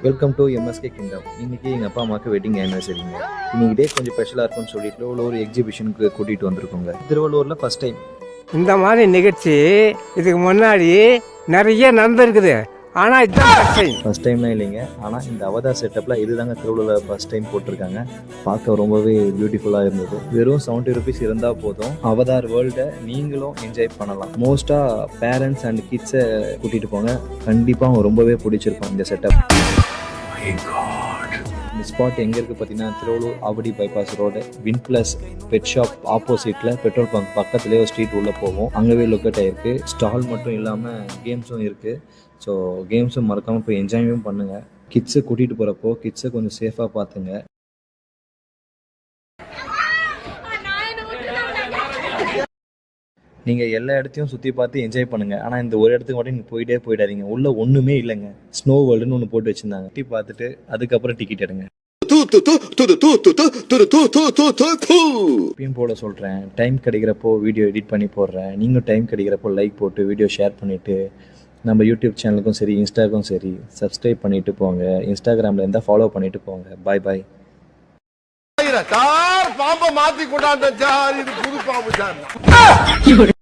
Welcome to MSK kingdom. இன்னைக்கு எங்கள் அப்பா அம்மாவுக்கு வெட்டிங் ஆனிவர்சரிங்க. இன்னைக்கு டே கொஞ்சம் ஸ்பெஷலாக இருக்கும்னு சொல்லிட்டு ஒரு எக்ஸிபிஷனுக்கு கூட்டிகிட்டு வந்திருக்கோங்க. திருவள்ளூரில் ஃபர்ஸ்ட் டைம் இந்த மாதிரி நிகழ்ச்சி இதுக்கு முன்னாடி நிறைய நடந்திருக்குது. ஆனால் இதுதான் ஃபர்ஸ்ட் டைம்லாம் இல்லைங்க. ஆனால் இந்த அவதார் செட்டப்பில் இதுதாங்க திருவள்ளூரில் ஃபர்ஸ்ட் டைம் போட்டிருக்காங்க. பார்க்க ரொம்பவே பியூட்டிஃபுல்லாக இருந்தது. வெறும் 70 rupees இருந்தால் போதும், அவதார் வேர்ல்டை நீங்களும் என்ஜாய் பண்ணலாம். மோஸ்ட்டாக பேரண்ட்ஸ் அண்ட் கிட்ஸை கூட்டிகிட்டு போங்க, கண்டிப்பாக ரொம்பவே பிடிச்சிருக்கும் இந்த செட்டப். இந்த ஸ்பாட் எங்கே இருக்குது பார்த்தீங்கன்னா, Tiruvallur Avadi bypass road, Win Plus pet shop ஆப்போசிட்டில் பெட்ரோல் பங்க் பக்கத்துலேயே ஒரு ஸ்ட்ரீட் உள்ளே போவோம். அங்கேவே லொக்கேட் ஆகிருக்கு. ஸ்டால் மட்டும் இல்லாமல் கேம்ஸும் இருக்குது. ஸோ கேம்ஸும் மறக்காமல் போய் என்ஜாயும் பண்ணுங்கள். கிட்ஸை கூட்டிகிட்டு போகிறப்போ கிட்ஸை கொஞ்சம் சேஃபாக பார்த்துங்க. நீங்கள் எல்லா இடத்தையும் சுற்றி பார்த்து என்ஜாய் பண்ணுங்கள். ஆனால் இந்த ஒரு இடத்துக்கு மட்டும் நீங்கள் போயிடாதீங்க. உள்ளே ஒன்றுமே இல்லைங்க. ஸ்னோ வேர்ல்டுன்னு ஒன்று போட்டு வச்சுருந்தாங்க. சுற்றி பார்த்துட்டு அதுக்கப்புறம் டிக்கெட் எடுங்க. இப்பயும் போட சொல்கிறேன், டைம் கிடைக்கிறப்போ வீடியோ எடிட் பண்ணி போடுறேன். நீங்கள் டைம் கிடைக்கிறப்போ லைக் போட்டு வீடியோ ஷேர் பண்ணிவிட்டு நம்ம யூடியூப் சேனலுக்கும் சரி இன்ஸ்டாக்கும் சரி சப்ஸ்கிரைப் பண்ணிவிட்டு போங்க. இன்ஸ்டாகிராமில் இருந்தால் ஃபாலோ பண்ணிவிட்டு போங்க. பாய் பாய். பாம்பை மாற்றி கொண்டாந்த புது பாம்பு சார்.